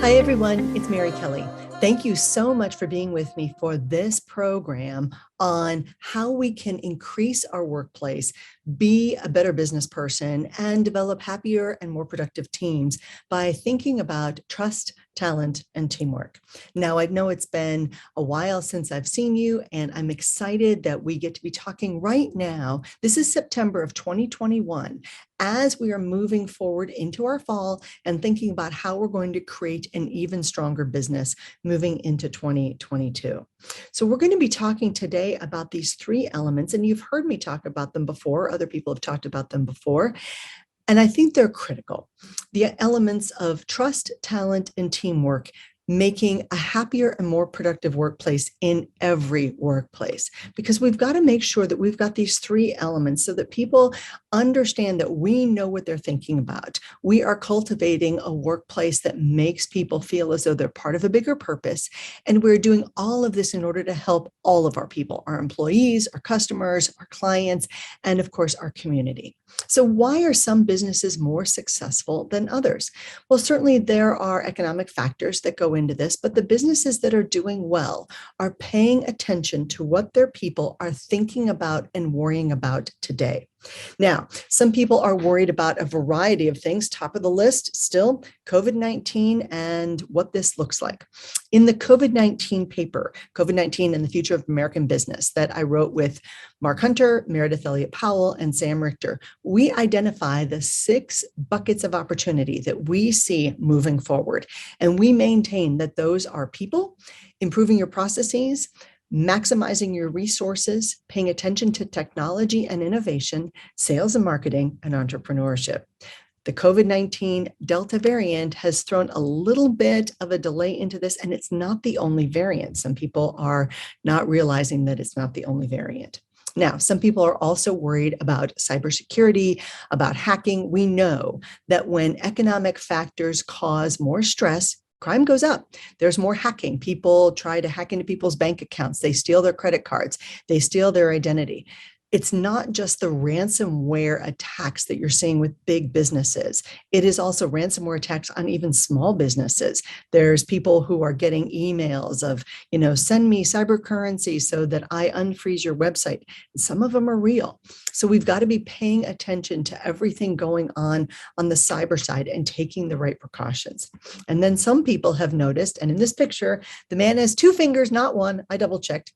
Hi, everyone. It's Mary Kelly. Thank you so much for being with me for this program on how we can increase our workplace, be a better business person, and develop happier and more productive teams by thinking about trust, talent, and teamwork. Now, I know it's been a while since I've seen you, and I'm excited that we get to be talking right now. This is September of 2021, as we are moving forward into our fall and thinking about how we're going to create an even stronger business moving into 2022. So we're going to be talking today about these three elements, and you've heard me talk about them before. Other people have talked about them before, and I think they're critical. The elements of trust, talent, and teamwork, making a happier and more productive workplace in every workplace, because we've got to make sure that we've got these three elements so that people understand that we know what they're thinking about. We are cultivating a workplace that makes people feel as though they're part of a bigger purpose. And we're doing all of this in order to help all of our people, our employees, our customers, our clients, and of course, our community. So why are some businesses more successful than others? Well, certainly there are economic factors that go into this, but the businesses that are doing well are paying attention to what their people are thinking about and worrying about today. Now, some people are worried about a variety of things. Top of the list, still COVID-19 and what this looks like. In the COVID-19 paper, COVID-19 and the Future of American Business, that I wrote with Mark Hunter, Meredith Elliott Powell, and Sam Richter, we identify the 6 buckets of opportunity that we see moving forward. And we maintain that those are people, improving your processes, maximizing your resources, paying attention to technology and innovation, sales and marketing, and entrepreneurship. The COVID-19 Delta variant has thrown a little bit of a delay into this, and it's not the only variant. Some people are not realizing that it's not the only variant. Now, some people are also worried about cybersecurity, about hacking. We know that when economic factors cause more stress, crime goes up. There's more hacking. People try to hack into people's bank accounts. They steal their credit cards. They steal their identity. It's not just the ransomware attacks that you're seeing with big businesses. It is also ransomware attacks on even small businesses. There's people who are getting emails of, send me cyber currency so that I unfreeze your website. And some of them are real. So we've got to be paying attention to everything going on the cyber side and taking the right precautions. And then some people have noticed, and in this picture, the man has 2 fingers, not one. I double checked.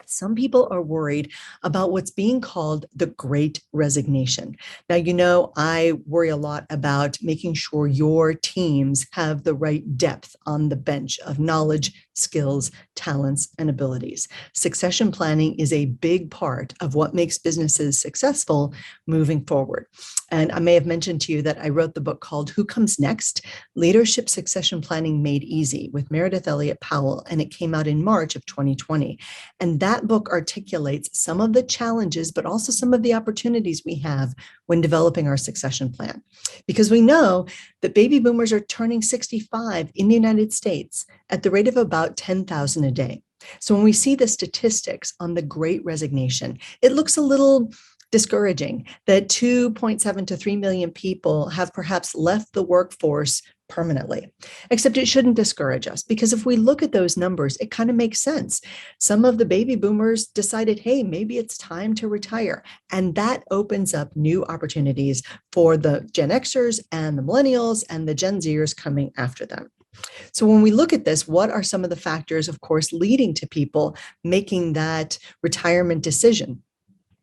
Some people are worried about what's being called the Great Resignation. Now, I worry a lot about making sure your teams have the right depth on the bench of knowledge, skills, talents, and abilities. Succession planning is a big part of what makes businesses successful moving forward. And I may have mentioned to you that I wrote the book called Who Comes Next? Leadership Succession Planning Made Easy with Meredith Elliott Powell, and it came out in March of 2020. And that book articulates some of the challenges, but also some of the opportunities we have when developing our succession plan. Because we know that baby boomers are turning 65 in the United States at the rate of about 10,000 a day. So when we see the statistics on the Great Resignation, it looks a little discouraging that 2.7 to 3 million people have perhaps left the workforce permanently. Except it shouldn't discourage us, because if we look at those numbers, it kind of makes sense. Some of the baby boomers decided, hey, maybe it's time to retire. And that opens up new opportunities for the Gen Xers and the millennials and the Gen Zers coming after them. So when we look at this, what are some of the factors, of course, leading to people making that retirement decision?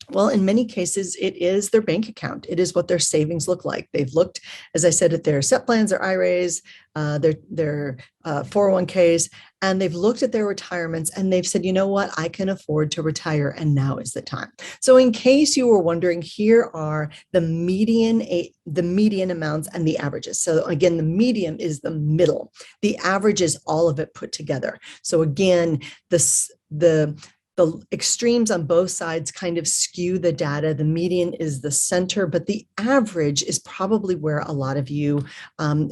Well, in many cases, it is their bank account. It is what their savings look like. They've looked, as I said, at their SEP plans, their IRAs, their 401ks, and they've looked at their retirements and they've said, you know what, I can afford to retire, and now is the time. So in case you were wondering, here are the median amounts and the averages. So again, the median is the middle. The average is all of it put together. So again, the The extremes on both sides kind of skew the data. The median is the center, but the average is probably where a lot of you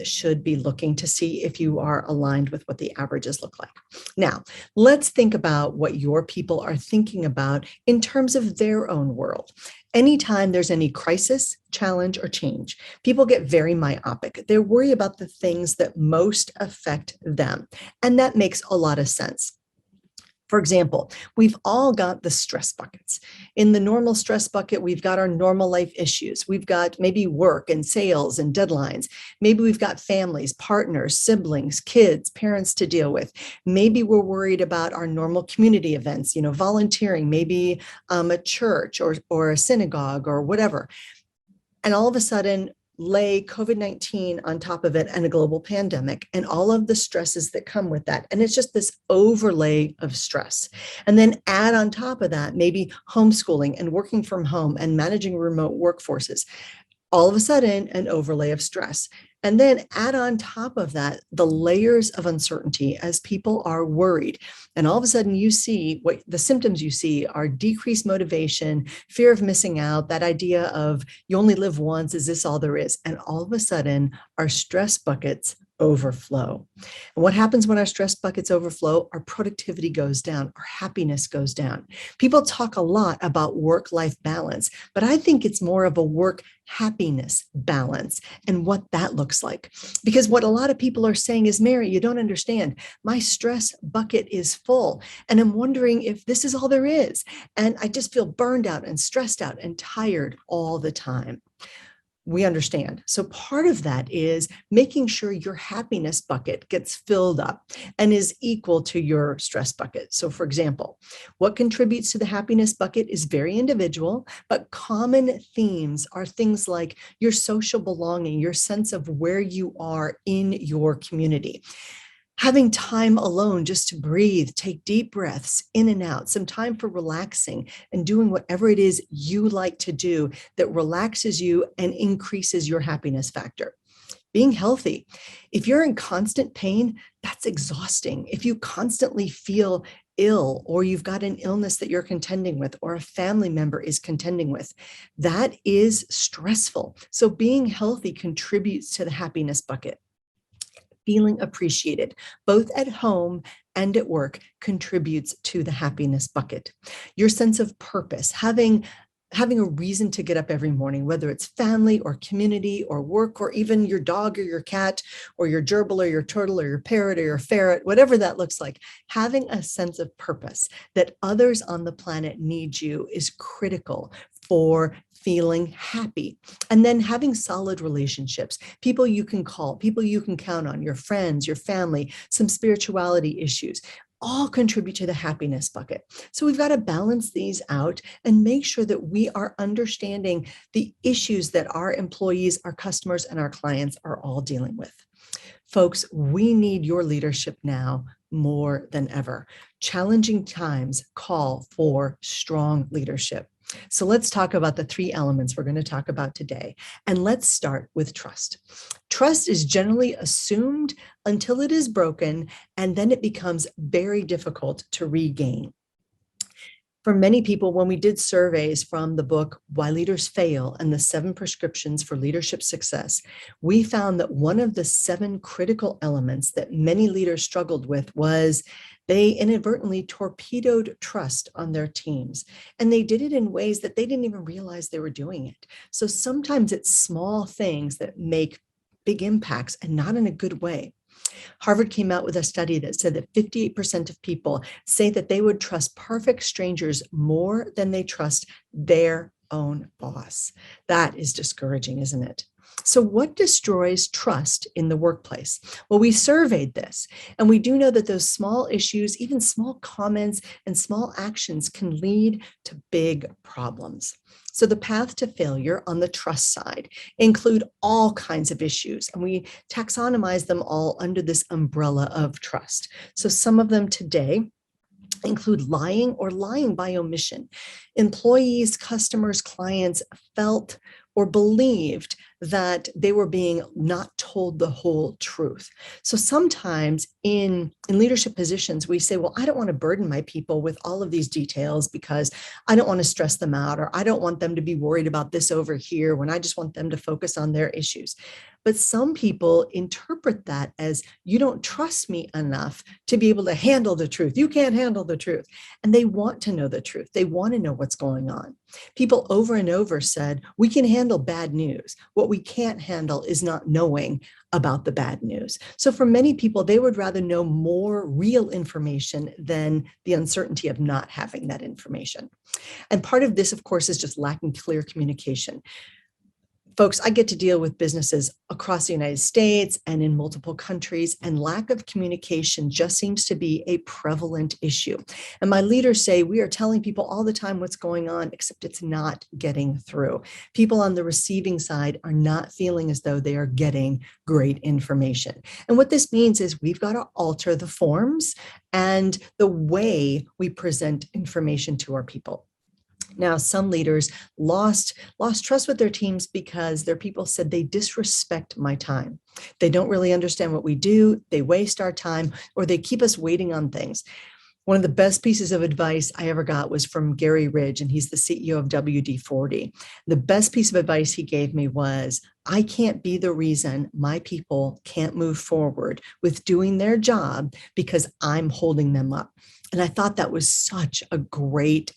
should be looking to see if you are aligned with what the averages look like. Now, let's think about what your people are thinking about in terms of their own world. Anytime there's any crisis, challenge, or change, people get very myopic. They worry about the things that most affect them. And that makes a lot of sense. For example, we've all got the stress buckets. In the normal stress bucket, we've got our normal life issues. We've got maybe work and sales and deadlines. Maybe we've got families, partners, siblings, kids, parents to deal with. Maybe we're worried about our normal community events, volunteering, maybe a church or a synagogue or whatever. And all of a sudden, lay COVID-19 on top of it and a global pandemic and all of the stresses that come with that. And it's just this overlay of stress. And then add on top of that, maybe homeschooling and working from home and managing remote workforces. All of a sudden, an overlay of stress. And then add on top of that the layers of uncertainty as people are worried. And all of a sudden you see what the symptoms you see are decreased motivation, fear of missing out, that idea of you only live once, is this all there is? And all of a sudden our stress buckets overflow. And what happens when our stress buckets overflow? Our productivity goes down, our happiness goes down. People talk a lot about work-life balance, but I think it's more of a work happiness balance and what that looks like. Because what a lot of people are saying is, Mary, you don't understand. My stress bucket is full. And I'm wondering if this is all there is. And I just feel burned out and stressed out and tired all the time. We understand. So part of that is making sure your happiness bucket gets filled up and is equal to your stress bucket. So for example, what contributes to the happiness bucket is very individual, but common themes are things like your social belonging, your sense of where you are in your community. Having time alone just to breathe, take deep breaths in and out, some time for relaxing and doing whatever it is you like to do that relaxes you and increases your happiness factor. Being healthy. If you're in constant pain, that's exhausting. If you constantly feel ill or you've got an illness that you're contending with or a family member is contending with, that is stressful. So being healthy contributes to the happiness bucket. Feeling appreciated, both at home and at work, contributes to the happiness bucket. Your sense of purpose, having a reason to get up every morning, whether it's family or community or work, or even your dog or your cat or your gerbil or your turtle or your parrot or your ferret, whatever that looks like, having a sense of purpose that others on the planet need you is critical for feeling happy. And then having solid relationships, people you can call, people you can count on, your friends, your family, some spirituality issues, all contribute to the happiness bucket. So we've got to balance these out and make sure that we are understanding the issues that our employees, our customers, and our clients are all dealing with. Folks, we need your leadership now more than ever. Challenging times call for strong leadership. So let's talk about the three elements we're going to talk about today. And let's start with trust. Trust is generally assumed until it is broken, and then it becomes very difficult to regain. For many people, when we did surveys from the book, Why Leaders Fail and the 7 Prescriptions for Leadership Success, we found that one of the 7 critical elements that many leaders struggled with was they inadvertently torpedoed trust on their teams. And they did it in ways that they didn't even realize they were doing it. So sometimes it's small things that make big impacts and not in a good way. Harvard came out with a study that said that 58% of people say that they would trust perfect strangers more than they trust their own boss. That is discouraging, isn't it? So what destroys trust in the workplace? Well, we surveyed this, and we do know that those small issues, even small comments and small actions, can lead to big problems. So the path to failure on the trust side include all kinds of issues, and we taxonomize them all under this umbrella of trust. So some of them today include lying or lying by omission. Employees, customers, clients felt or believed that they were being not told the whole truth. So sometimes in leadership positions, we say, well, I don't want to burden my people with all of these details because I don't want to stress them out, or I don't want them to be worried about this over here when I just want them to focus on their issues. But some people interpret that as, you don't trust me enough to be able to handle the truth. You can't handle the truth. And they want to know the truth. They want to know what's going on. People over and over said, we can handle bad news. What we can't handle is not knowing about the bad news. So for many people, they would rather know more real information than the uncertainty of not having that information. And part of this, of course, is just lacking clear communication. Folks, I get to deal with businesses across the United States and in multiple countries, and lack of communication just seems to be a prevalent issue. And my leaders say, we are telling people all the time what's going on, except it's not getting through. People on the receiving side are not feeling as though they are getting great information. And what this means is we've got to alter the forms and the way we present information to our people. Now, some leaders lost trust with their teams because their people said they disrespect my time. They don't really understand what we do. They waste our time, or they keep us waiting on things. One of the best pieces of advice I ever got was from Gary Ridge, and he's the CEO of WD-40. The best piece of advice he gave me was, I can't be the reason my people can't move forward with doing their job because I'm holding them up. And I thought that was such a great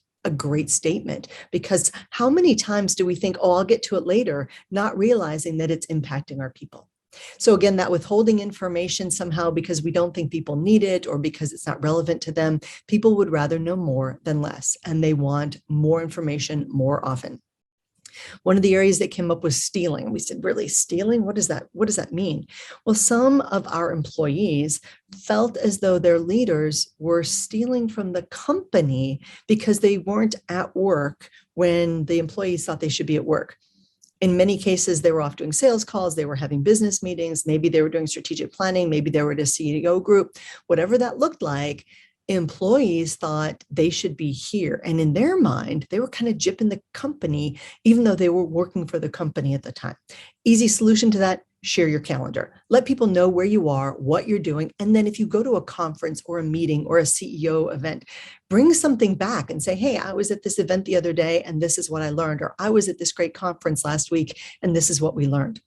statement, because how many times do we think, oh, I'll get to it later, not realizing that it's impacting our people? So again, that withholding information somehow because we don't think people need it or because it's not relevant to them, people would rather know more than less, and they want more information more often. One of the areas that came up was stealing. We said, really, stealing? What does that mean? Well, some of our employees felt as though their leaders were stealing from the company because they weren't at work when the employees thought they should be at work. In many cases, they were off doing sales calls, they were having business meetings, maybe they were doing strategic planning, maybe they were at a CEO group, whatever that looked like. Employees thought they should be here. And in their mind, they were kind of gypping the company, even though they were working for the company at the time. Easy solution to that: share your calendar. Let people know where you are, what you're doing. And then if you go to a conference or a meeting or a CEO event, bring something back and say, hey, I was at this event the other day and this is what I learned. Or I was at this great conference last week and this is what we learned.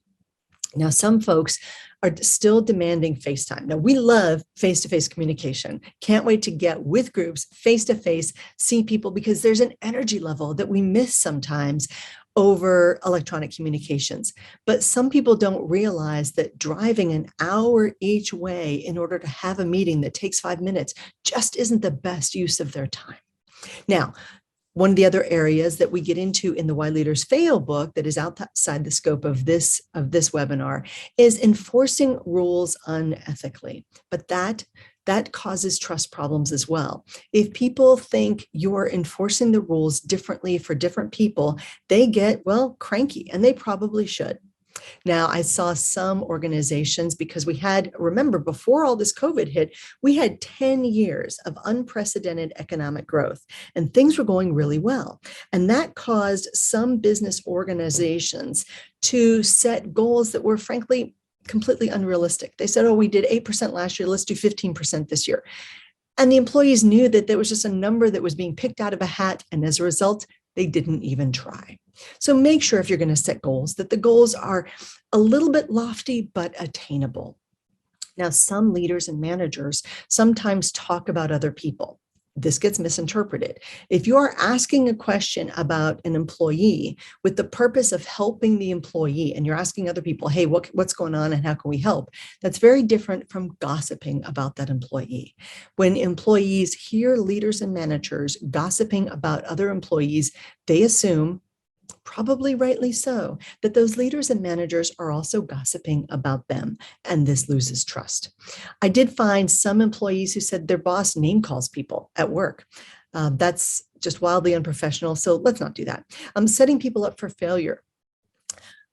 Now, some folks are still demanding FaceTime. Now, we love face-to-face communication. Can't wait to get with groups face-to-face, see people, because there's an energy level that we miss sometimes over electronic communications. But some people don't realize that driving an hour each way in order to have a meeting that takes 5 minutes just isn't the best use of their time. Now, one of the other areas that we get into in the Why Leaders Fail book that is outside the scope of this webinar is enforcing rules unethically. But that causes trust problems as well. If people think you're enforcing the rules differently for different people, they get, well, cranky, and they probably should. Now, I saw some organizations, because remember, before all this COVID hit, we had 10 years of unprecedented economic growth, and things were going really well. And that caused some business organizations to set goals that were, frankly, completely unrealistic. They said, oh, we did 8% last year, let's do 15% this year. And the employees knew that there was just a number that was being picked out of a hat, and as a result, they didn't even try. So make sure, if you're going to set goals, that the goals are a little bit lofty but attainable. Now, some leaders and managers sometimes talk about other people. This gets misinterpreted. If you are asking a question about an employee with the purpose of helping the employee, and you're asking other people, hey, what's going on and how can we help? That's very different from gossiping about that employee. When employees hear leaders and managers gossiping about other employees, they assume, probably rightly so, that those leaders and managers are also gossiping about them, and this loses trust. I did find some employees who said their boss name calls people at work. That's just wildly unprofessional, so let's not do that. Setting people up for failure.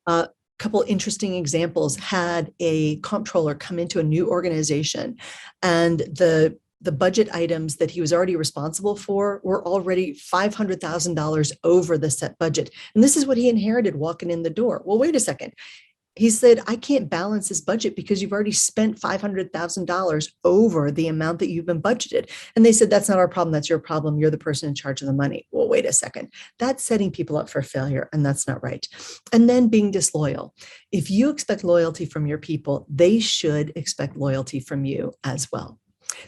A couple interesting examples: had a comptroller come into a new organization, and the the budget items that he was already responsible for were already $500,000 over the set budget. And this is what he inherited walking in the door. Well, wait a second. He said, I can't balance this budget because you've already spent $500,000 over the amount that you've been budgeted. And they said, that's not our problem. That's your problem. You're the person in charge of the money. Well, wait a second. That's setting people up for failure, and that's not right. And then being disloyal. If you expect loyalty from your people, they should expect loyalty from you as well.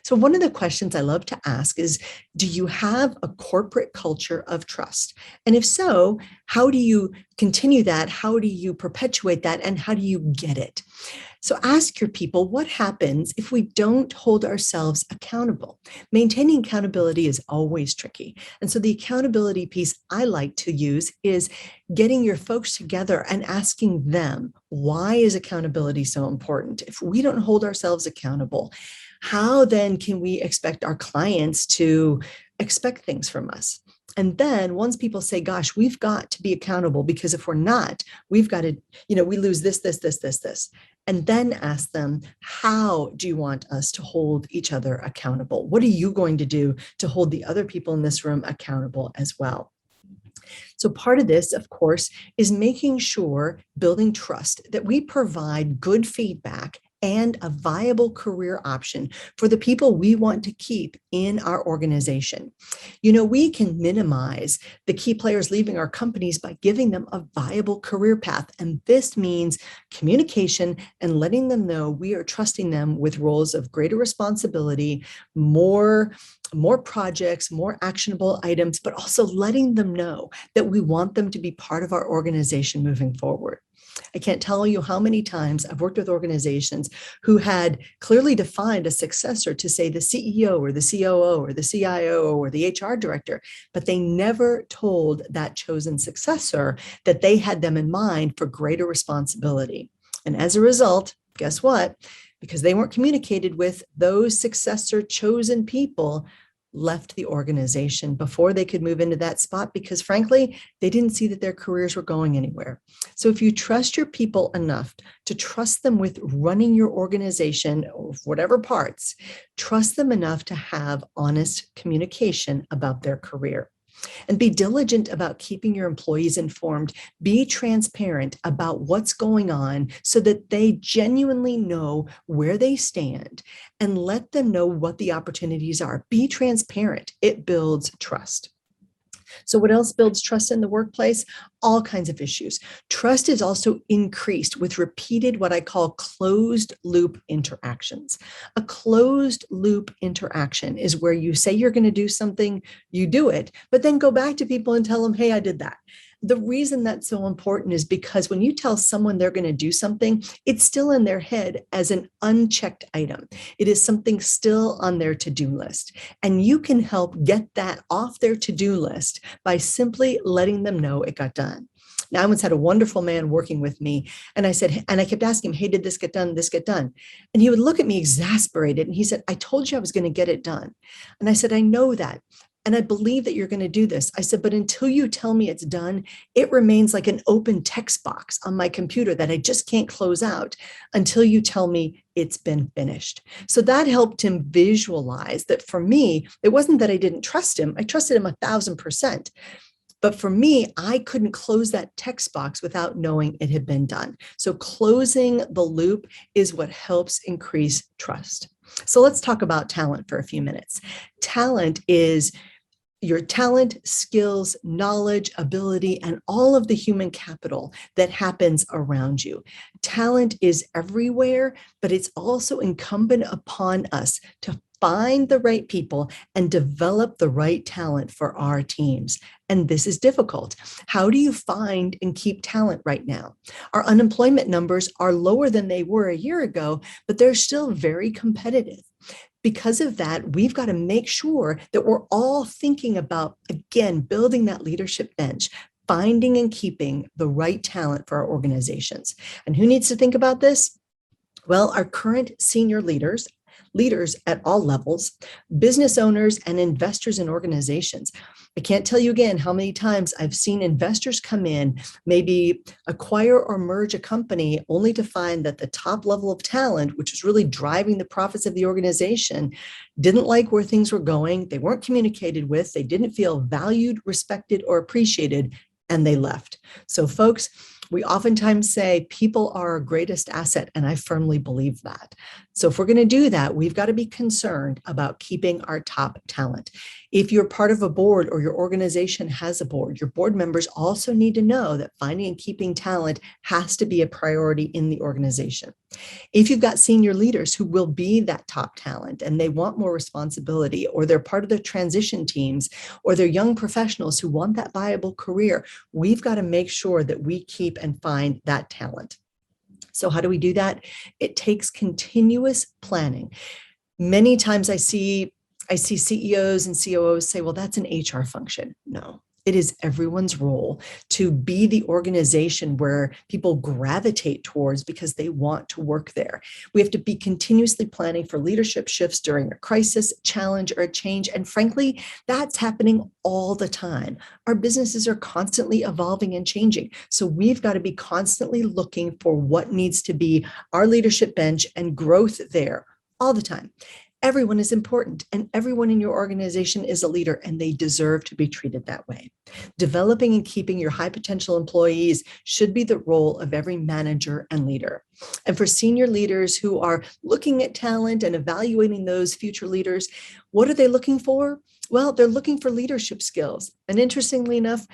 So one of the questions I love to ask is, do you have a corporate culture of trust? And if so, how do you continue that? How do you perpetuate that? And how do you get it? So ask your people, what happens if we don't hold ourselves accountable? Maintaining accountability is always tricky. And so the accountability piece I like to use is getting your folks together and asking them, why is accountability so important? If we don't hold ourselves accountable, how then can we expect our clients to expect things from us? And then once people say, gosh, we've got to be accountable, because if we're not, we've got to, we lose this. And then ask them, how do you want us to hold each other accountable? What are you going to do to hold the other people in this room accountable as well? So part of this, of course, is making sure, building trust, that we provide good feedback and a viable career option for the people we want to keep in our organization. We can minimize the key players leaving our companies by giving them a viable career path. And this means communication and letting them know we are trusting them with roles of greater responsibility, more projects, more actionable items, but also letting them know that we want them to be part of our organization moving forward. I can't tell you how many times I've worked with organizations who had clearly defined a successor to, say, the CEO or the COO or the CIO or the HR director, but they never told that chosen successor that they had them in mind for greater responsibility. And as a result, guess what? Because they weren't communicated with, those successor chosen people left the organization before they could move into that spot, because frankly, they didn't see that their careers were going anywhere. So if you trust your people enough to trust them with running your organization, or whatever parts, trust them enough to have honest communication about their career. And be diligent about keeping your employees informed. Be transparent about what's going on so that they genuinely know where they stand, and let them know what the opportunities are. Be transparent. It builds trust. So what else builds trust in the workplace? All kinds of issues. Trust is also increased with repeated, what I call closed loop interactions. A closed loop interaction is where you say you're going to do something, you do it, but then go back to people and tell them, hey, I did that. The reason that's so important is because when you tell someone they're going to do something, it's still in their head as an unchecked item. It is something still on their to-do list. And you can help get that off their to-do list by simply letting them know it got done. Now, I once had a wonderful man working with me, and I kept asking him, hey, did this get done? This get done? And he would look at me exasperated, and he said, I told you I was going to get it done. And I said, I know that. And I believe that you're going to do this. I said, but until you tell me it's done, it remains like an open text box on my computer that I just can't close out until you tell me it's been finished. So that helped him visualize that for me, it wasn't that I didn't trust him. I trusted him 1,000%. But for me, I couldn't close that text box without knowing it had been done. So closing the loop is what helps increase trust. So let's talk about talent for a few minutes. Talent is your talent, skills, knowledge, ability, and all of the human capital that happens around you. Talent is everywhere, but it's also incumbent upon us to find the right people and develop the right talent for our teams. And this is difficult. How do you find and keep talent right now? Our unemployment numbers are lower than they were a year ago, but they're still very competitive. Because of that, we've got to make sure that we're all thinking about, again, building that leadership bench, finding and keeping the right talent for our organizations. And who needs to think about this? Well, our current senior leaders leaders at all levels, business owners, and investors in organizations. I can't tell you again how many times I've seen investors come in, maybe acquire or merge a company, only to find that the top level of talent, which is really driving the profits of the organization, didn't like where things were going. They weren't communicated with. They didn't feel valued, respected, or appreciated, and they left. So, folks, we oftentimes say people are our greatest asset, and I firmly believe that. So if we're going to do that, we've got to be concerned about keeping our top talent. If you're part of a board or your organization has a board, your board members also need to know that finding and keeping talent has to be a priority in the organization. If you've got senior leaders who will be that top talent and they want more responsibility, or they're part of the transition teams, or they're young professionals who want that viable career, we've got to make sure that we keep and find that talent. So how do we do that? It takes continuous planning. Many times I see CEOs and COOs say, well, that's an HR function. No, it is everyone's role to be the organization where people gravitate towards because they want to work there. We have to be continuously planning for leadership shifts during a crisis, challenge, or a change. And frankly, that's happening all the time. Our businesses are constantly evolving and changing. So we've got to be constantly looking for what needs to be our leadership bench and growth there all the time. Everyone is important, and everyone in your organization is a leader, and they deserve to be treated that way. Developing and keeping your high potential employees should be the role of every manager and leader. And for senior leaders who are looking at talent and evaluating those future leaders, what are they looking for? Well, they're looking for leadership skills. And interestingly enough,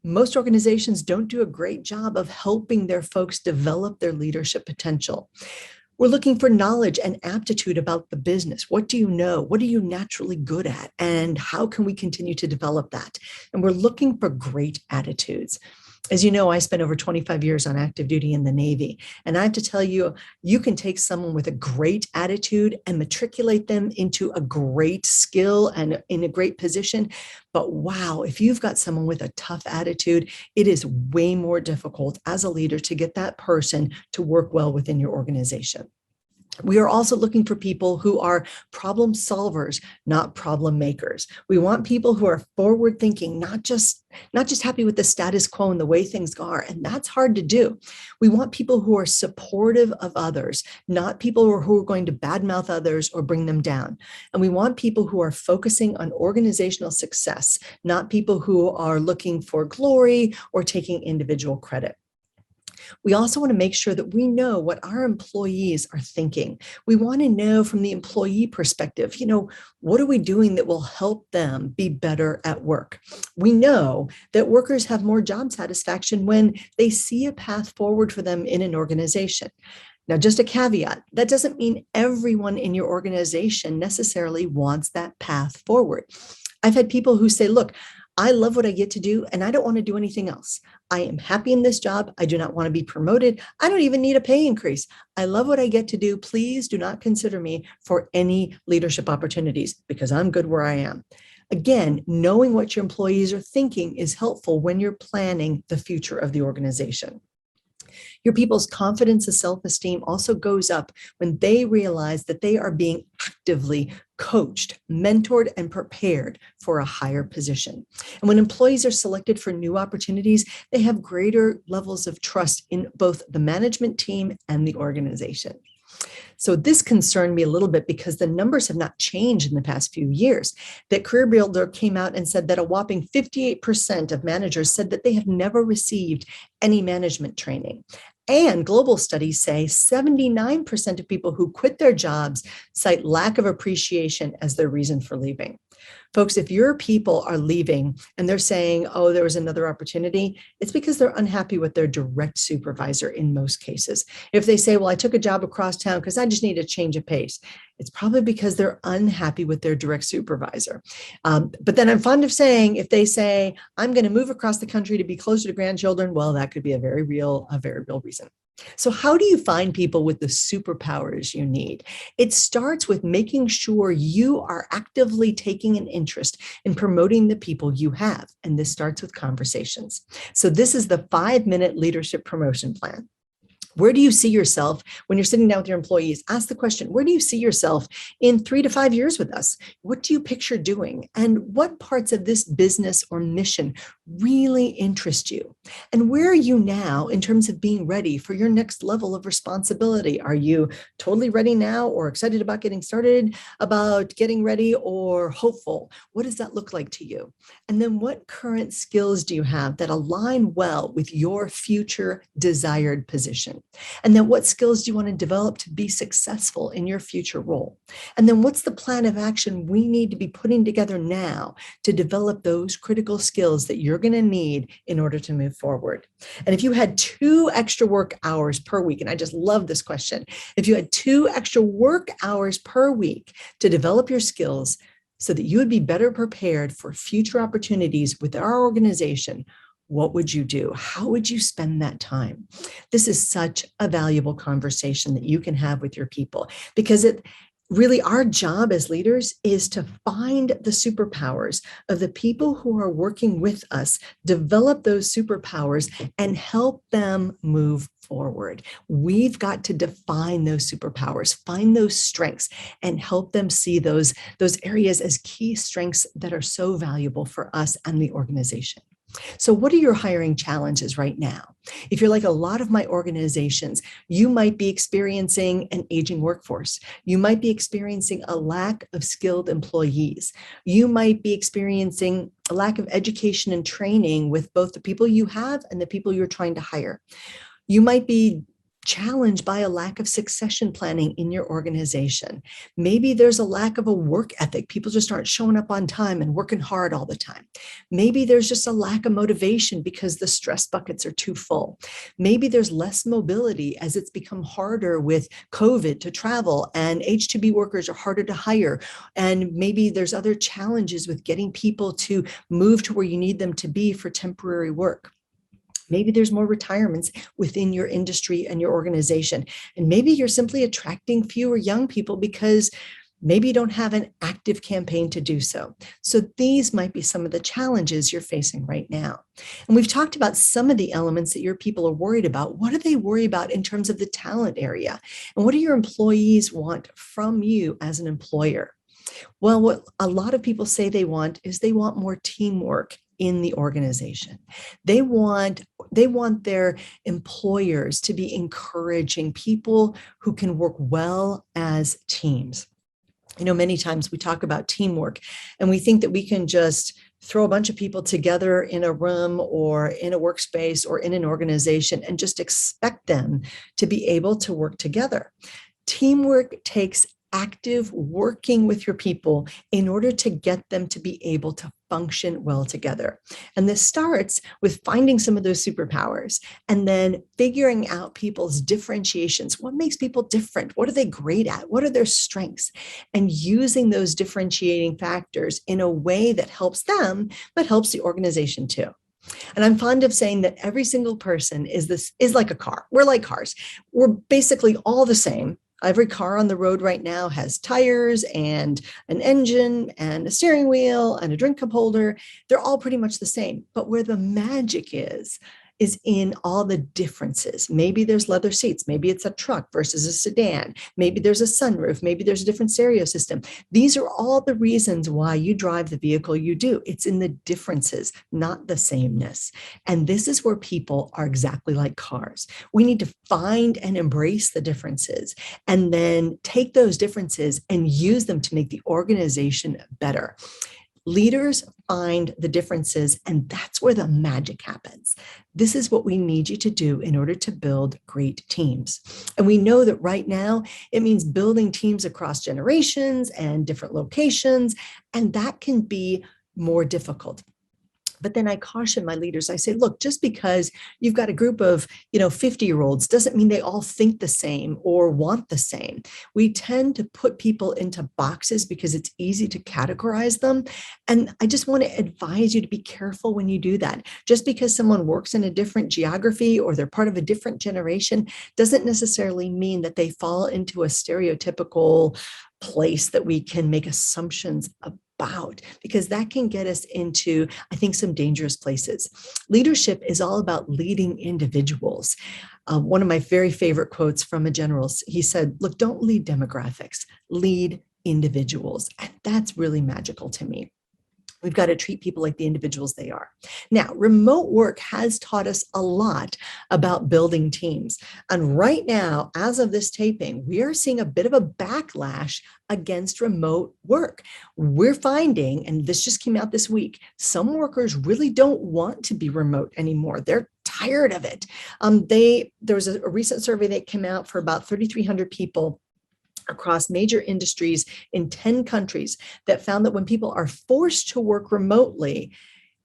most organizations don't do a great job of helping their folks develop their leadership potential. We're looking for knowledge and aptitude about the business. What do you know? What are you naturally good at? And how can we continue to develop that? And we're looking for great attitudes. As you know, I spent over 25 years on active duty in the Navy. And I have to tell you, you can take someone with a great attitude and matriculate them into a great skill and in a great position. But wow, if you've got someone with a tough attitude, it is way more difficult as a leader to get that person to work well within your organization. We are also looking for people who are problem solvers, not problem makers. We want people who are forward thinking, not just happy with the status quo and the way things are. And that's hard to do. We want people who are supportive of others, not people who are going to badmouth others or bring them down. And we want people who are focusing on organizational success, not people who are looking for glory or taking individual credit. We also want to make sure that we know what our employees are thinking. We want to know from the employee perspective, what are we doing that will help them be better at work? We know that workers have more job satisfaction when they see a path forward for them in an organization. Now, just a caveat, that doesn't mean everyone in your organization necessarily wants that path forward. I've had people who say, look, I love what I get to do, and I don't want to do anything else. I am happy in this job. I do not want to be promoted. I don't even need a pay increase. I love what I get to do. Please do not consider me for any leadership opportunities because I'm good where I am. Again, knowing what your employees are thinking is helpful when you're planning the future of the organization. Your people's confidence and self-esteem also goes up when they realize that they are being actively coached, mentored, and prepared for a higher position. And when employees are selected for new opportunities, they have greater levels of trust in both the management team and the organization. So this concerned me a little bit because the numbers have not changed in the past few years. That Career Builder came out and said that a whopping 58% of managers said that they have never received any management training. And global studies say 79% of people who quit their jobs cite lack of appreciation as their reason for leaving. Folks, if your people are leaving and they're saying, oh, there was another opportunity, it's because they're unhappy with their direct supervisor in most cases. If they say, well, I took a job across town because I just need a change of pace, it's probably because they're unhappy with their direct supervisor. But then I'm fond of saying, if they say, I'm going to move across the country to be closer to grandchildren, well, that could be a very real reason. So how do you find people with the superpowers you need? It starts with making sure you are actively taking an interest in promoting the people you have. And this starts with conversations. So this is the 5-minute leadership promotion plan. Where do you see yourself when you're sitting down with your employees? Ask the question, where do you see yourself in 3 to 5 years with us? What do you picture doing? And what parts of this business or mission really interest you? And where are you now in terms of being ready for your next level of responsibility? Are you totally ready now, or excited about getting started, about getting ready, or hopeful? What does that look like to you? And then what current skills do you have that align well with your future desired position? And then what skills do you want to develop to be successful in your future role? And then what's the plan of action we need to be putting together now to develop those critical skills that you're going to need in order to move forward? And if you had 2 extra work hours per week, and I just love this question, if you had 2 extra work hours per week to develop your skills so that you would be better prepared for future opportunities with our organization, what would you do? How would you spend that time? This is such a valuable conversation that you can have with your people, because it really, our job as leaders is to find the superpowers of the people who are working with us, develop those superpowers, and help them move forward. We've got to define those superpowers, find those strengths, and help them see those areas as key strengths that are so valuable for us and the organization. So what are your hiring challenges right now? If you're like a lot of my organizations, you might be experiencing an aging workforce. You might be experiencing a lack of skilled employees. You might be experiencing a lack of education and training with both the people you have and the people you're trying to hire. You might be challenged by a lack of succession planning in your organization. Maybe there's a lack of a work ethic. People just aren't showing up on time and working hard all the time. Maybe there's just a lack of motivation because the stress buckets are too full. Maybe there's less mobility as it's become harder with COVID to travel, and H-2B workers are harder to hire. And maybe there's other challenges with getting people to move to where you need them to be for temporary work. Maybe there's more retirements within your industry and your organization. And maybe you're simply attracting fewer young people because maybe you don't have an active campaign to do so. So these might be some of the challenges you're facing right now. And we've talked about some of the elements that your people are worried about. What do they worry about in terms of the talent area? And what do your employees want from you as an employer? Well, what a lot of people say they want is they want more teamwork in the organization. They want their employers to be encouraging people who can work well as teams. You know, many times we talk about teamwork and we think that we can just throw a bunch of people together in a room or in a workspace or in an organization and just expect them to be able to work together. Teamwork takes active working with your people in order to get them to be able to function well together. And this starts with finding some of those superpowers and then figuring out people's differentiations. What makes people different? What are they great at? What are their strengths? And using those differentiating factors in a way that helps them, but helps the organization too. And I'm fond of saying that every single person is like a car. We're like cars. We're basically all the same. Every car on the road right now has tires and an engine and a steering wheel and a drink cup holder. They're all pretty much the same. But where the magic is in all the differences. Maybe there's leather seats. Maybe it's a truck versus a sedan. Maybe there's a sunroof. Maybe there's a different stereo system. These are all the reasons why you drive the vehicle you do. It's in the differences, not the sameness. And this is where people are exactly like cars. We need to find and embrace the differences and then take those differences and use them to make the organization better. Leaders find the differences, and that's where the magic happens. This is what we need you to do in order to build great teams. And we know that right now, it means building teams across generations and different locations, and that can be more difficult. But then I caution my leaders. I say, look, just because you've got a group of, 50-year-olds doesn't mean they all think the same or want the same. We tend to put people into boxes because it's easy to categorize them. And I just want to advise you to be careful when you do that. Just because someone works in a different geography or they're part of a different generation doesn't necessarily mean that they fall into a stereotypical place that we can make assumptions about, because that can get us into, I think, some dangerous places. Leadership is all about leading individuals. One of my very favorite quotes from a general, he said, look, don't lead demographics, lead individuals. And that's really magical to me. We've got to treat people like the individuals they are. Now, remote work has taught us a lot about building teams. And right now, as of this taping, we are seeing a bit of a backlash against remote work. We're finding, and this just came out this week, some workers really don't want to be remote anymore. They're tired of it. There was a recent survey that came out for about 3,300 people across major industries in 10 countries that found that when people are forced to work remotely,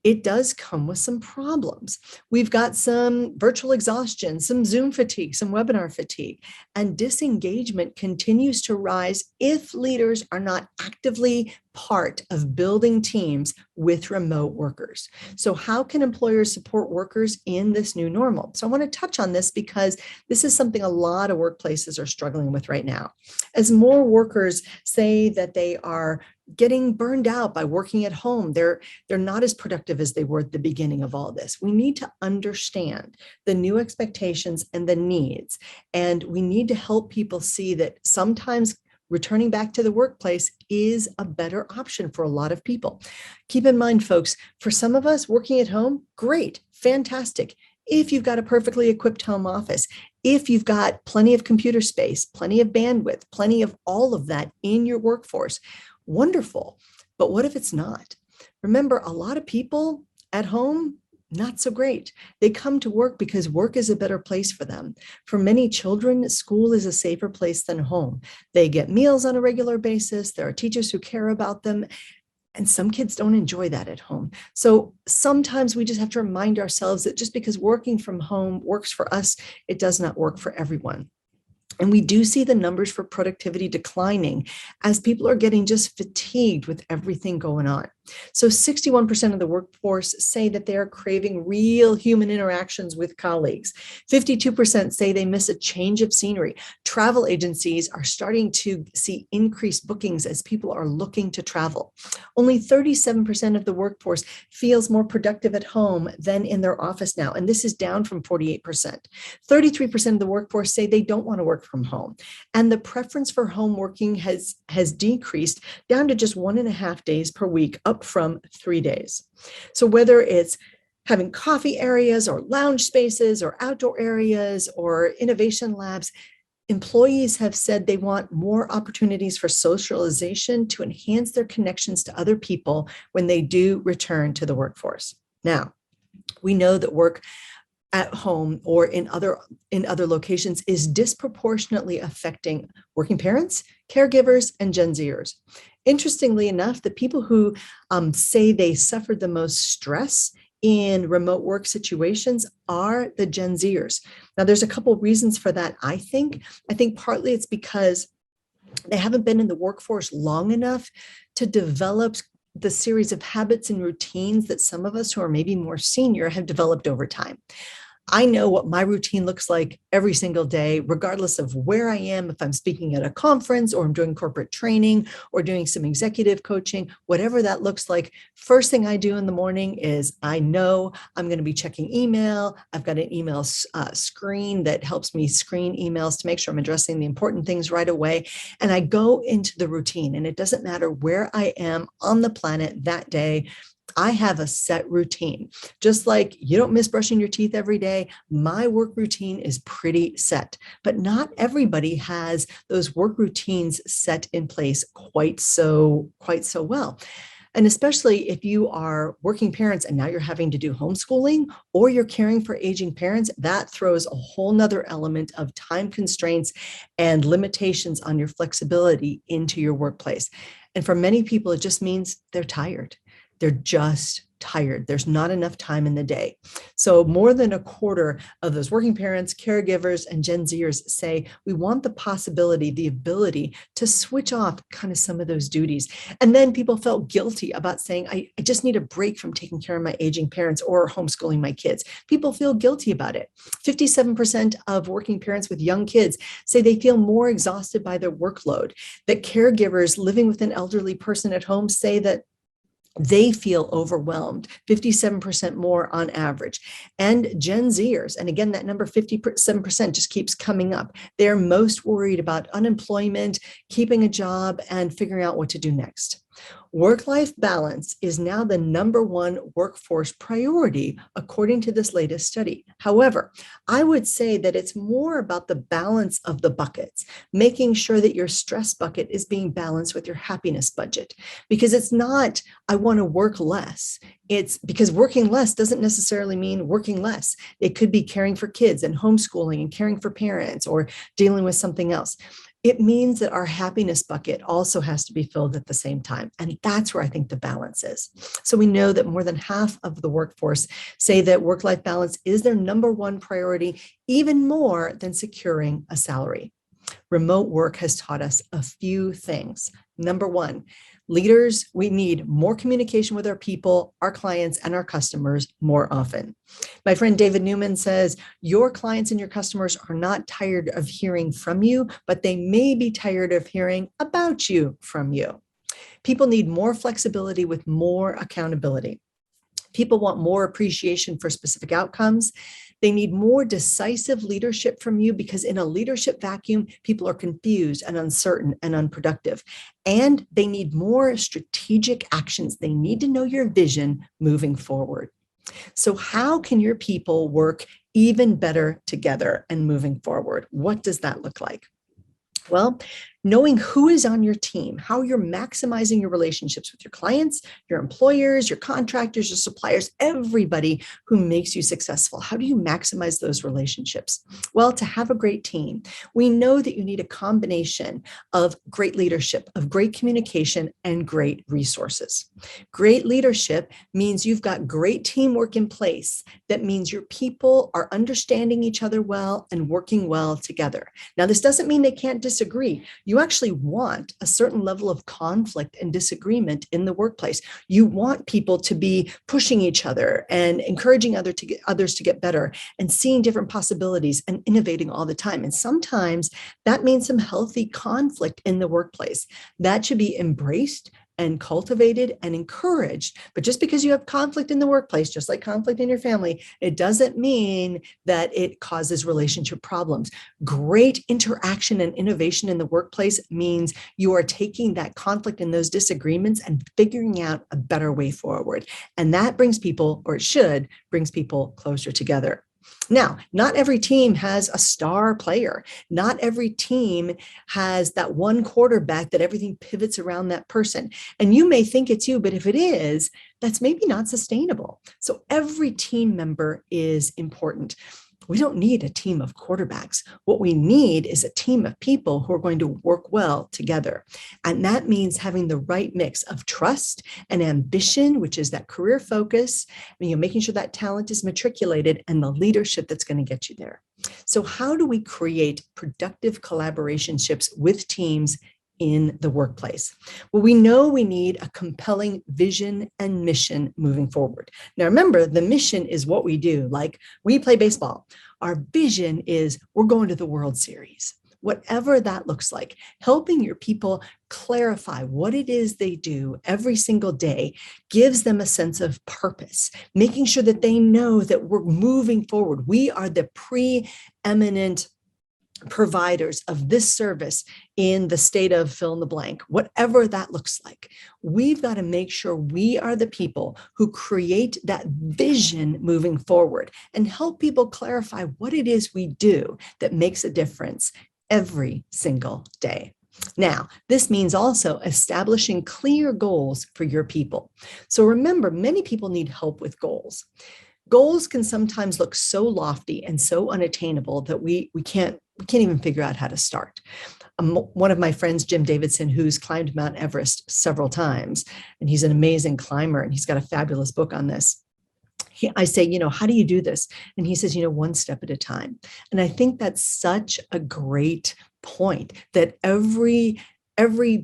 it does come with some problems. We've got some virtual exhaustion, some Zoom fatigue, some webinar fatigue, and disengagement continues to rise if leaders are not actively part of building teams with remote workers. So how can employers support workers in this new normal? So I want to touch on this because this is something a lot of workplaces are struggling with right now. As more workers say that they are getting burned out by working at home, they're not as productive as they were at the beginning of all this. We need to understand the new expectations and the needs, and we need to help people see that sometimes returning back to the workplace is a better option for a lot of people. Keep in mind, folks, for some of us, working at home, great, fantastic. If you've got a perfectly equipped home office, if you've got plenty of computer space, plenty of bandwidth, plenty of all of that in your workforce, wonderful. But what if it's not? Remember, a lot of people at home, not so great. They come to work because work is a better place for them. For many children, school is a safer place than home. They get meals on a regular basis. There are teachers who care about them. And some kids don't enjoy that at home. So sometimes we just have to remind ourselves that just because working from home works for us, it does not work for everyone. And we do see the numbers for productivity declining as people are getting just fatigued with everything going on. So 61% of the workforce say that they are craving real human interactions with colleagues. 52% say they miss a change of scenery. Travel agencies are starting to see increased bookings as people are looking to travel. Only 37% of the workforce feels more productive at home than in their office now, and this is down from 48%. 33% of the workforce say they don't want to work from home, and the preference for home working has decreased down to just 1.5 days per week, up from 3 days. So whether it's having coffee areas or lounge spaces or outdoor areas or innovation labs, employees have said they want more opportunities for socialization to enhance their connections to other people when they do return to the workforce. Now, we know that work at home or in other locations is disproportionately affecting working parents, caregivers, and Gen Zers. Interestingly enough, the people who say they suffered the most stress in remote work situations are the Gen Zers. Now, there's a couple reasons for that, I think. I think partly it's because they haven't been in the workforce long enough to develop the series of habits and routines that some of us who are maybe more senior have developed over time. I know what my routine looks like every single day, regardless of where I am, if I'm speaking at a conference or I'm doing corporate training or doing some executive coaching, whatever that looks like. First thing I do in the morning is I know I'm going to be checking email. I've got an email screen that helps me screen emails to make sure I'm addressing the important things right away. And I go into the routine, and it doesn't matter where I am on the planet that day. I have a set routine. Just like you don't miss brushing your teeth every day, my work routine is pretty set. But not everybody has those work routines set in place quite so well. And especially if you are working parents and now you're having to do homeschooling or you're caring for aging parents, that throws a whole nother element of time constraints and limitations on your flexibility into your workplace. And for many people, it just means they're tired. They're just tired. There's not enough time in the day. So more than a quarter of those working parents, caregivers, and Gen Zers say we want the possibility, the ability to switch off kind of some of those duties. And then people felt guilty about saying, I just need a break from taking care of my aging parents or homeschooling my kids. People feel guilty about it. 57% of working parents with young kids say they feel more exhausted by their workload, that caregivers living with an elderly person at home say that they feel overwhelmed, 57% more on average. And Gen Zers, and again, that number 57% just keeps coming up. They're most worried about unemployment, keeping a job, and figuring out what to do next. Work-life balance is now the #1 workforce priority, according to this latest study. However, I would say that it's more about the balance of the buckets, making sure that your stress bucket is being balanced with your happiness budget. Because it's not, I want to work less. It's because working less doesn't necessarily mean working less. It could be caring for kids and homeschooling and caring for parents or dealing with something else. It means that our happiness bucket also has to be filled at the same time. And that's where I think the balance is. So we know that more than half of the workforce say that work-life balance is their #1 priority, even more than securing a salary. Remote work has taught us a few things. #1, leaders, we need more communication with our people, our clients, and our customers more often. My friend David Newman says, your clients and your customers are not tired of hearing from you, but they may be tired of hearing about you from you. People need more flexibility with more accountability. People want more appreciation for specific outcomes. They need more decisive leadership from you because in a leadership vacuum, people are confused and uncertain and unproductive. And they need more strategic actions. They need to know your vision moving forward. So how can your people work even better together and moving forward? What does that look like? Well, knowing who is on your team, how you're maximizing your relationships with your clients, your employers, your contractors, your suppliers, everybody who makes you successful. How do you maximize those relationships? Well, to have a great team, we know that you need a combination of great leadership, of great communication, and great resources. Great leadership means you've got great teamwork in place. That means your people are understanding each other well and working well together. Now, this doesn't mean they can't disagree. You actually want a certain level of conflict and disagreement in the workplace. You want people to be pushing each other and encouraging others to get better and seeing different possibilities and innovating all the time. And sometimes that means some healthy conflict in the workplace. That should be embraced and cultivated and encouraged. But just because you have conflict in the workplace, just like conflict in your family, it doesn't mean that it causes relationship problems. Great interaction and innovation in the workplace means you are taking that conflict and those disagreements and figuring out a better way forward. And that brings people, or it should, brings people closer together. Now, not every team has a star player. Not every team has that one quarterback that everything pivots around that person. And you may think it's you, but if it is, that's maybe not sustainable. So every team member is important. We don't need a team of quarterbacks. What we need is a team of people who are going to work well together. And that means having the right mix of trust and ambition, which is that career focus, making sure that talent is matriculated, and the leadership that's going to get you there. So how do we create productive collaborationships with teams in the workplace? Well, we know we need a compelling vision and mission moving forward. Now, remember, the mission is what we do. Like we play baseball. Our vision is we're going to the World Series. Whatever that looks like, helping your people clarify what it is they do every single day gives them a sense of purpose, making sure that they know that we're moving forward. We are the preeminent providers of this service in the state of fill in the blank, whatever that looks like. We've got to make sure we are the people who create that vision moving forward and help people clarify what it is we do that makes a difference every single day. Now, this means also establishing clear goals for your people. So remember, many people need help with goals. Goals can sometimes look so lofty and so unattainable that we can't even figure out how to start. One of my friends, Jim Davidson, who's climbed Mount Everest several times, and he's an amazing climber, and he's got a fabulous book on this. I say, how do you do this? And he says, one step at a time. And I think that's such a great point, that every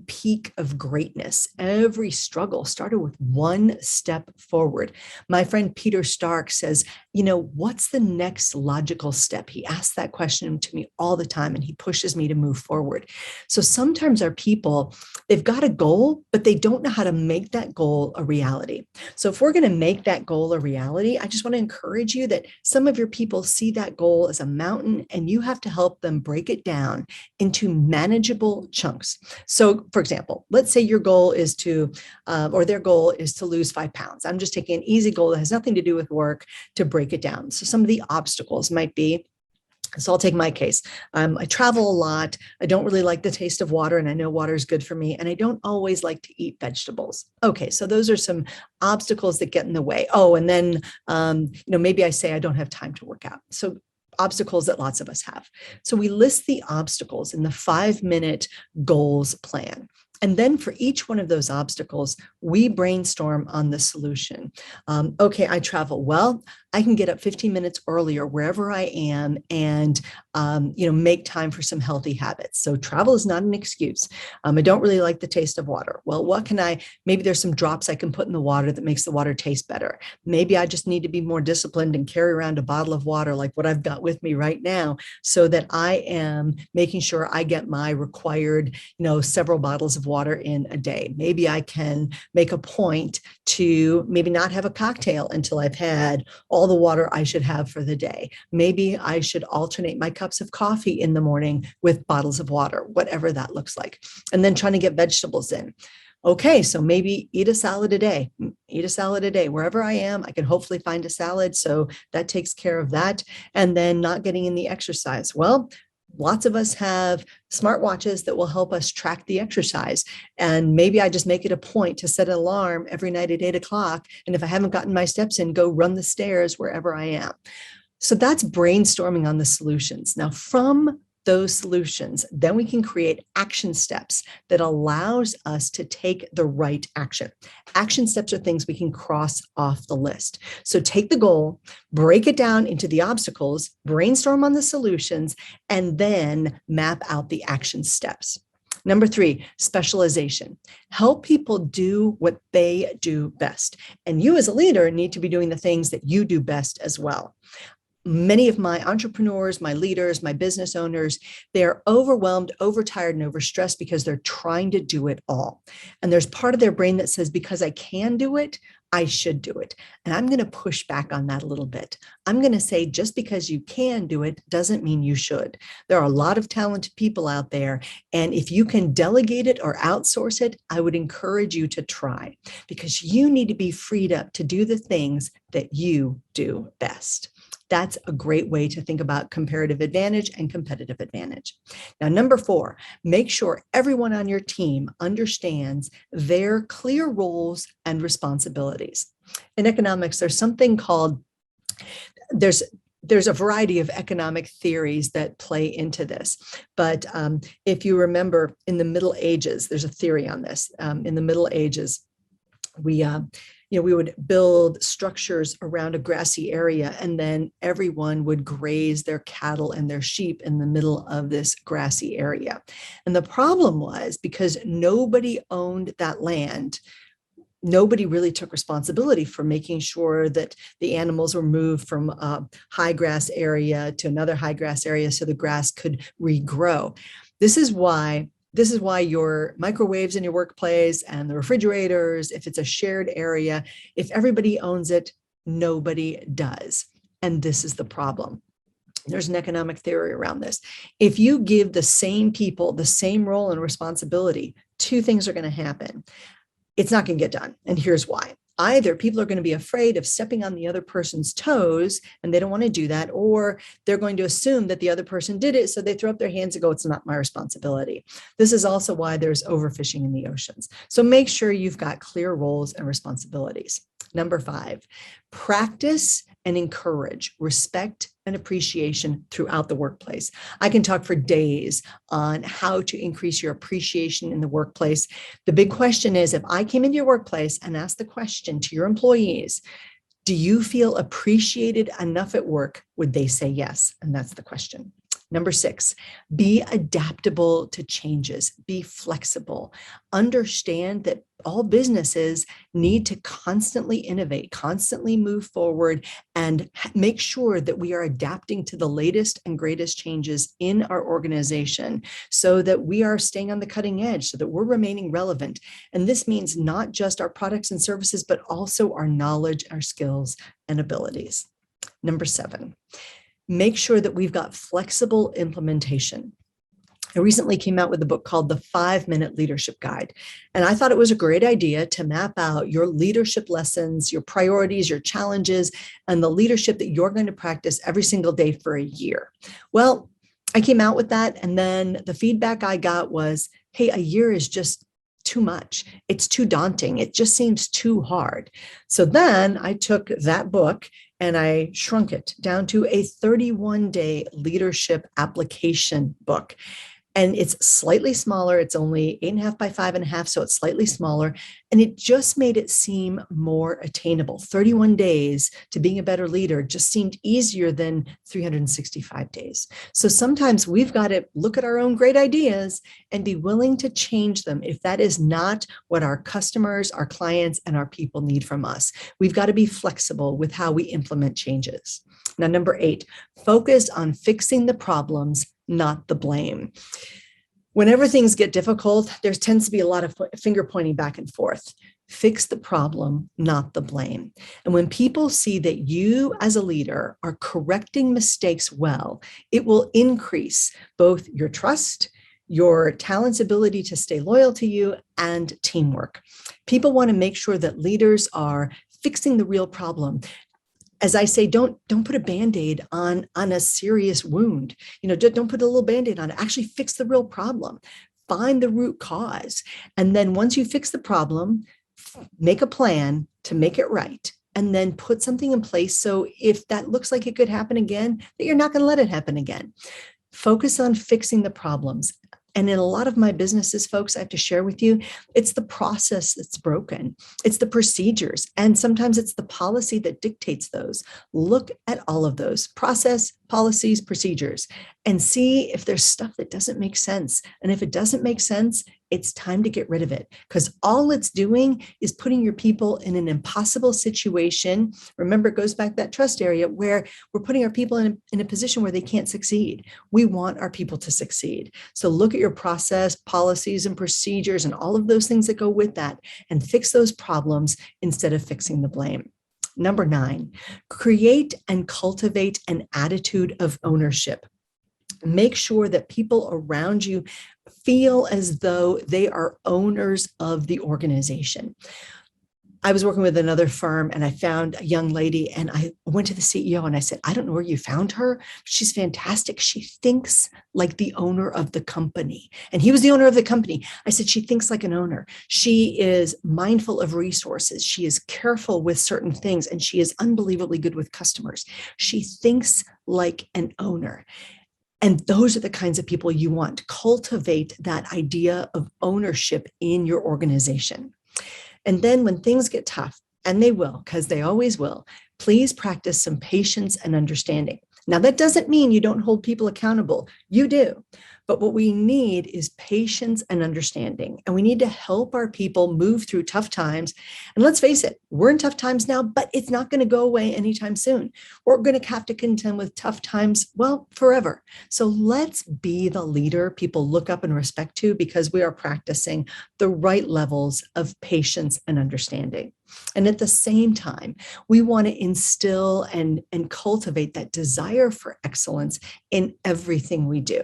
peak of greatness, every struggle started with one step forward. My friend Peter Stark says, what's the next logical step? He asks that question to me all the time, and he pushes me to move forward. So sometimes our people, they've got a goal, but they don't know how to make that goal a reality. So if we're going to make that goal a reality, I just want to encourage you that some of your people see that goal as a mountain, and you have to help them break it down into manageable chunks. So, for example, let's say your goal is or their goal is to lose 5 pounds. I'm just taking an easy goal that has nothing to do with work to break it down. So some of the obstacles might be, so I'll take my case. I travel a lot. I don't really like the taste of water, and I know water is good for me, and I don't always like to eat vegetables. Okay, so those are some obstacles that get in the way. Oh, and then, maybe I say I don't have time to work out. So obstacles that lots of us have. So we list the obstacles in the 5-minute goals plan. And then for each one of those obstacles, we brainstorm on the solution. Okay, I travel. Well, I can get up 15 minutes earlier wherever I am and, make time for some healthy habits. So travel is not an excuse. I don't really like the taste of water. Well, maybe there's some drops I can put in the water that makes the water taste better. Maybe I just need to be more disciplined and carry around a bottle of water like what I've got with me right now, so that I am making sure I get my required, several bottles of water in a day. Maybe I can make a point to maybe not have a cocktail until I've had all the water I should have for the day. Maybe I should alternate my cups of coffee in the morning with bottles of water, whatever that looks like. And then trying to get vegetables in. Okay, so maybe eat a salad a day. Wherever I am, I can hopefully find a salad. So that takes care of that. And then not getting in the exercise. Well, lots of us have smartwatches that will help us track the exercise. And maybe I just make it a point to set an alarm every night at 8 o'clock. And if I haven't gotten my steps in, go run the stairs wherever I am. So that's brainstorming on the solutions. Now, from those solutions, then we can create action steps that allows us to take the right action. Action steps are things we can cross off the list. So take the goal, break it down into the obstacles, brainstorm on the solutions, and then map out the action steps. Number 3, specialization. Help people do what they do best. And you as a leader need to be doing the things that you do best as well. Many of my entrepreneurs, my leaders, my business owners, they're overwhelmed, overtired, and overstressed because they're trying to do it all. And there's part of their brain that says, because I can do it, I should do it. And I'm going to push back on that a little bit. I'm going to say, just because you can do it doesn't mean you should. There are a lot of talented people out there. And if you can delegate it or outsource it, I would encourage you to try, because you need to be freed up to do the things that you do best. That's a great way to think about comparative advantage and competitive advantage. Now, number 4, make sure everyone on your team understands their clear roles and responsibilities. In economics, there's something called, there's a variety of economic theories that play into this. But if you remember, in the Middle Ages, there's a theory on this. In the Middle Ages, we would build structures around a grassy area, and then everyone would graze their cattle and their sheep in the middle of this grassy area. And the problem was, because nobody owned that land, nobody really took responsibility for making sure that the animals were moved from a high grass area to another high grass area so the grass could regrow. This is why your microwaves in your workplace and the refrigerators, if it's a shared area, if everybody owns it, nobody does. And this is the problem. There's an economic theory around this. If you give the same people the same role and responsibility, 2 things are going to happen. It's not going to get done. And here's why. Either people are going to be afraid of stepping on the other person's toes, and they don't want to do that, or they're going to assume that the other person did it, so they throw up their hands and go, it's not my responsibility. This is also why there's overfishing in the oceans. So make sure you've got clear roles and responsibilities. Number 5, practice and encourage respect and appreciation throughout the workplace. I can talk for days on how to increase your appreciation in the workplace. The big question is, if I came into your workplace and asked the question to your employees, do you feel appreciated enough at work? Would they say yes? And that's the question. Number 6, be adaptable to changes, be flexible. Understand that all businesses need to constantly innovate, constantly move forward, and make sure that we are adapting to the latest and greatest changes in our organization so that we are staying on the cutting edge, so that we're remaining relevant. And this means not just our products and services, but also our knowledge, our skills, and abilities. Number 7, make sure that we've got flexible implementation. I recently came out with a book called The 5-Minute Leadership Guide. And I thought it was a great idea to map out your leadership lessons, your priorities, your challenges, and the leadership that you're going to practice every single day for a year. Well, I came out with that. And then the feedback I got was, hey, a year is just too much. It's too daunting. It just seems too hard. So then I took that book and I shrunk it down to a 31-day leadership application book. And it's slightly smaller. It's only 8.5 by 5.5, so it's slightly smaller. And it just made it seem more attainable. 31 days to being a better leader just seemed easier than 365 days. So sometimes we've got to look at our own great ideas and be willing to change them if that is not what our customers, our clients, and our people need from us. We've got to be flexible with how we implement changes. Now, number 8, focus on fixing the problems, not the blame. Whenever things get difficult, there tends to be a lot of finger pointing back and forth. Fix the problem, not the blame. And when people see that you as a leader are correcting mistakes well, it will increase both your trust, your talent's ability to stay loyal to you, and teamwork. People want to make sure that leaders are fixing the real problem. As I say, don't put a Band-Aid on a serious wound. Don't put a little Band-Aid on it. Actually fix the real problem. Find the root cause. And then once you fix the problem, make a plan to make it right. And then put something in place so if that looks like it could happen again, that you're not going to let it happen again. Focus on fixing the problems. And in a lot of my businesses, folks, I have to share with you, it's the process that's broken. It's the procedures. And sometimes it's the policy that dictates those. Look at all of those process, policies, procedures, and see if there's stuff that doesn't make sense. And if it doesn't make sense, it's time to get rid of it, because all it's doing is putting your people in an impossible situation. Remember, it goes back to that trust area where we're putting our people in a position where they can't succeed. We want our people to succeed. So look at your process, policies, and procedures, and all of those things that go with that, and fix those problems instead of fixing the blame. Number 9, create and cultivate an attitude of ownership. Make sure that people around you feel as though they are owners of the organization. I was working with another firm and I found a young lady and I went to the CEO and I said, I don't know where you found her. She's fantastic. She thinks like the owner of the company. And he was the owner of the company. I said, she thinks like an owner. She is mindful of resources. She is careful with certain things and she is unbelievably good with customers. She thinks like an owner. And those are the kinds of people you want. Cultivate that idea of ownership in your organization. And then when things get tough, and they will, because they always will, please practice some patience and understanding. Now, that doesn't mean you don't hold people accountable. You do. But what we need is patience and understanding. And we need to help our people move through tough times. And let's face it, we're in tough times now, but it's not going to go away anytime soon. We're going to have to contend with tough times, well, forever. So let's be the leader people look up and respect to, because we are practicing the right levels of patience and understanding. And at the same time, we want to instill and cultivate that desire for excellence in everything we do.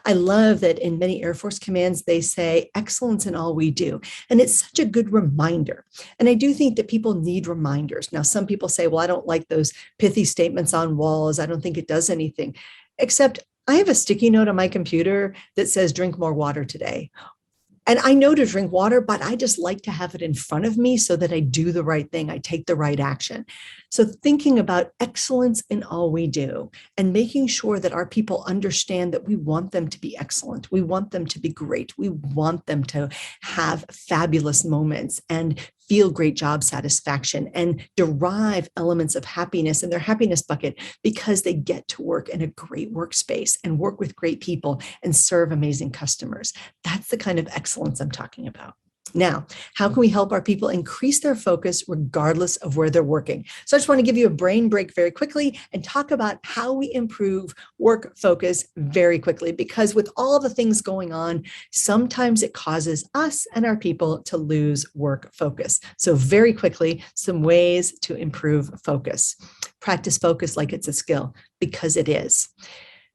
I love that in many Air Force commands, they say excellence in all we do. And it's such a good reminder. And I do think that people need reminders. Now, some people say, well, I don't like those pithy statements on walls. I don't think it does anything. Except I have a sticky note on my computer that says, drink more water today. And I know to drink water, but I just like to have it in front of me so that I do the right thing. I take the right action. So thinking about excellence in all we do and making sure that our people understand that we want them to be excellent. We want them to be great. We want them to have fabulous moments and feel great job satisfaction and derive elements of happiness in their happiness bucket because they get to work in a great workspace and work with great people and serve amazing customers. That's the kind of excellence I'm talking about. Now, how can we help our people increase their focus regardless of where they're working? So I just want to give you a brain break very quickly and talk about how we improve work focus very quickly, because with all the things going on, sometimes it causes us and our people to lose work focus. So very quickly, some ways to improve focus. Practice focus like it's a skill, because it is.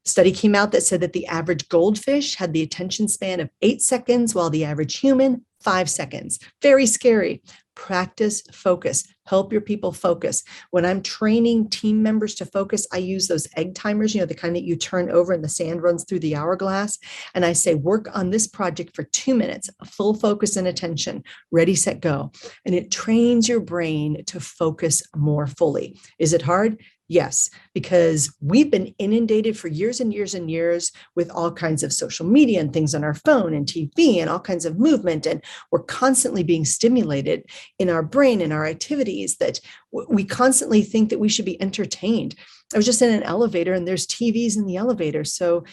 Study came out that said that the average goldfish had the attention span of 8 seconds, while the average human, 5 seconds. Very scary. Practice focus. Help your people focus. When I'm training team members to focus, I use those egg timers, the kind that you turn over and the sand runs through the hourglass. And I say, work on this project for 2 minutes, full focus and attention, ready, set, go. And it trains your brain to focus more fully. Is it hard? Yes, because we've been inundated for years and years and years with all kinds of social media and things on our phone and TV and all kinds of movement. And we're constantly being stimulated in our brain and our activities that we constantly think that we should be entertained. I was just in an elevator and there's TVs in the elevator. So,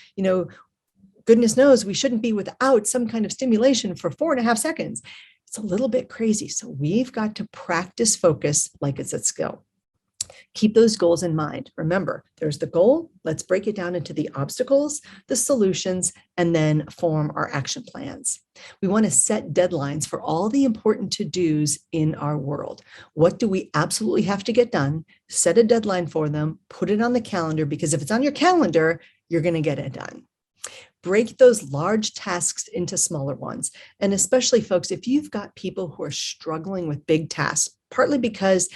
goodness knows we shouldn't be without some kind of stimulation for 4.5 seconds. It's a little bit crazy. So we've got to practice focus like it's a skill. Keep those goals in mind. Remember, there's the goal. Let's break it down into the obstacles, the solutions, and then form our action plans. We want to set deadlines for all the important to-dos in our world. What do we absolutely have to get done? Set a deadline for them, put it on the calendar, because if it's on your calendar, you're going to get it done. Break those large tasks into smaller ones. And especially, folks, if you've got people who are struggling with big tasks, partly because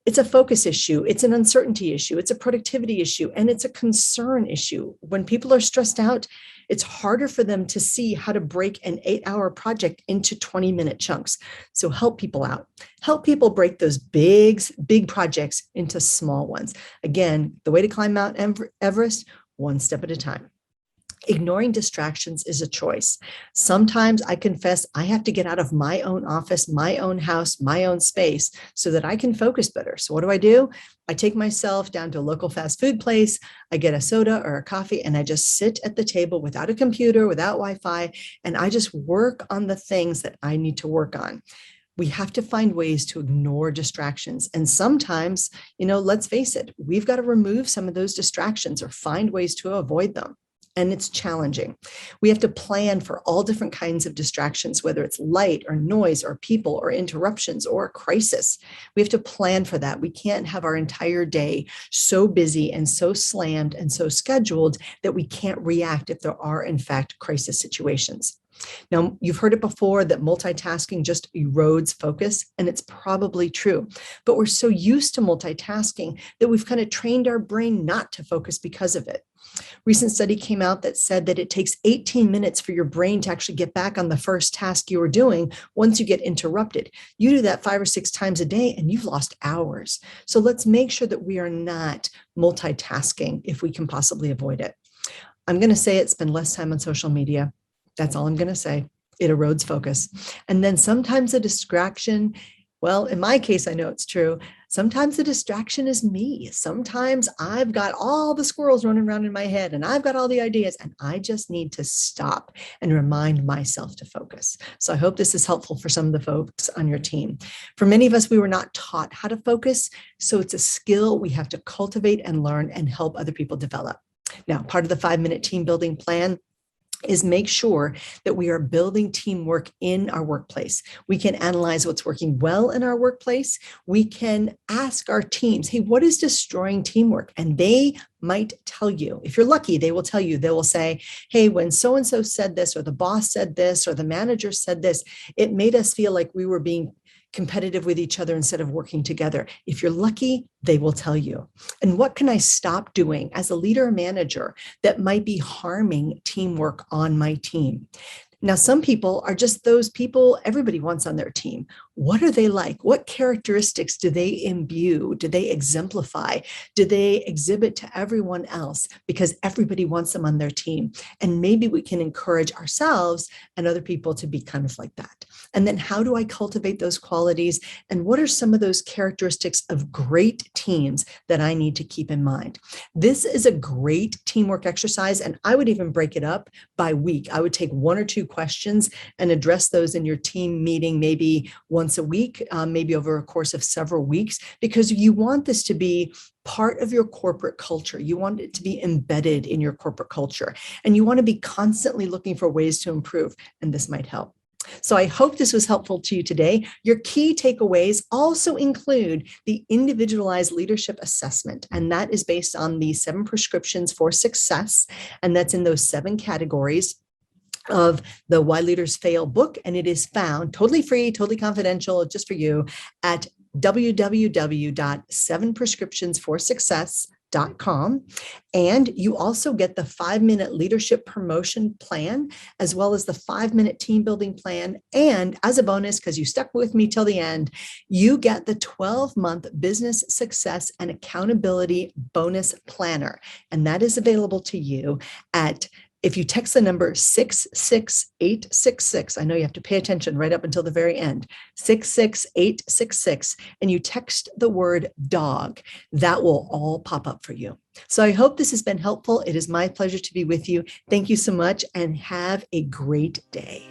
it's a focus issue, it's an uncertainty issue, it's a productivity issue, and it's a concern issue. When people are stressed out, it's harder for them to see how to break an 8-hour project into 20-minute chunks. So help people out. Help people break those big projects into small ones. Again, the way to climb Mount Everest, one step at a time. Ignoring distractions is a choice. Sometimes I confess I have to get out of my own office, my own house, my own space so that I can focus better. So what do? I take myself down to a local fast food place. I get a soda or a coffee and I just sit at the table without a computer, without Wi-Fi, and I just work on the things that I need to work on. We have to find ways to ignore distractions. And sometimes, let's face it, we've got to remove some of those distractions or find ways to avoid them. And it's challenging. We have to plan for all different kinds of distractions, whether it's light or noise or people or interruptions or a crisis. We have to plan for that. We can't have our entire day so busy and so slammed and so scheduled that we can't react if there are, in fact, crisis situations. Now, you've heard it before that multitasking just erodes focus, and it's probably true. But we're so used to multitasking that we've kind of trained our brain not to focus because of it. Recent study came out that said that it takes 18 minutes for your brain to actually get back on the first task you were doing once you get interrupted. You do that 5 or 6 times a day and you've lost hours. So let's make sure that we are not multitasking if we can possibly avoid it. I'm going to say it, spend less time on social media. That's all I'm going to say. It erodes focus. And then sometimes a distraction, well, in my case, I know it's true. Sometimes the distraction is me. Sometimes I've got all the squirrels running around in my head and I've got all the ideas and I just need to stop and remind myself to focus. So I hope this is helpful for some of the folks on your team. For many of us, we were not taught how to focus. So it's a skill we have to cultivate and learn and help other people develop. Now, part of the 5-minute team building plan is make sure that we are building teamwork in our workplace. We can analyze what's working well in our workplace. We can ask our teams, hey, what is destroying teamwork? And they might tell you. If you're lucky, they will tell you. They will say, hey, when so-and-so said this, or the boss said this, or the manager said this, it made us feel like we were being competitive with each other instead of working together. If you're lucky, they will tell you. And what can I stop doing as a leader or manager that might be harming teamwork on my team? Now, some people are just those people everybody wants on their team. What are they like? What characteristics do they imbue? Do they exemplify? Do they exhibit to everyone else because everybody wants them on their team? And maybe we can encourage ourselves and other people to be kind of like that. And then how do I cultivate those qualities? And what are some of those characteristics of great teams that I need to keep in mind? This is a great teamwork exercise, and I would even break it up by week. I would take one or two questions and address those in your team meeting, maybe once a week, maybe over a course of several weeks, because you want this to be part of your corporate culture. You want it to be embedded in your corporate culture, and you want to be constantly looking for ways to improve, and this might help. So I hope this was helpful to you today. Your key takeaways also include the individualized leadership assessment, and that is based on the 7 prescriptions for success, and that's in those 7 categories of the Why Leaders Fail book, and it is found totally free, totally confidential, just for you at www.7prescriptionsforsuccess.com. And you also get the 5-minute leadership promotion plan, as well as the 5-minute team building plan. And as a bonus, because you stuck with me till the end, you get the 12-month business success and accountability bonus planner. And that is available to you at, if you text the number 66866, I know you have to pay attention right up until the very end, 66866, and you text the word dog, that will all pop up for you. So I hope this has been helpful. It is my pleasure to be with you. Thank you so much, and have a great day.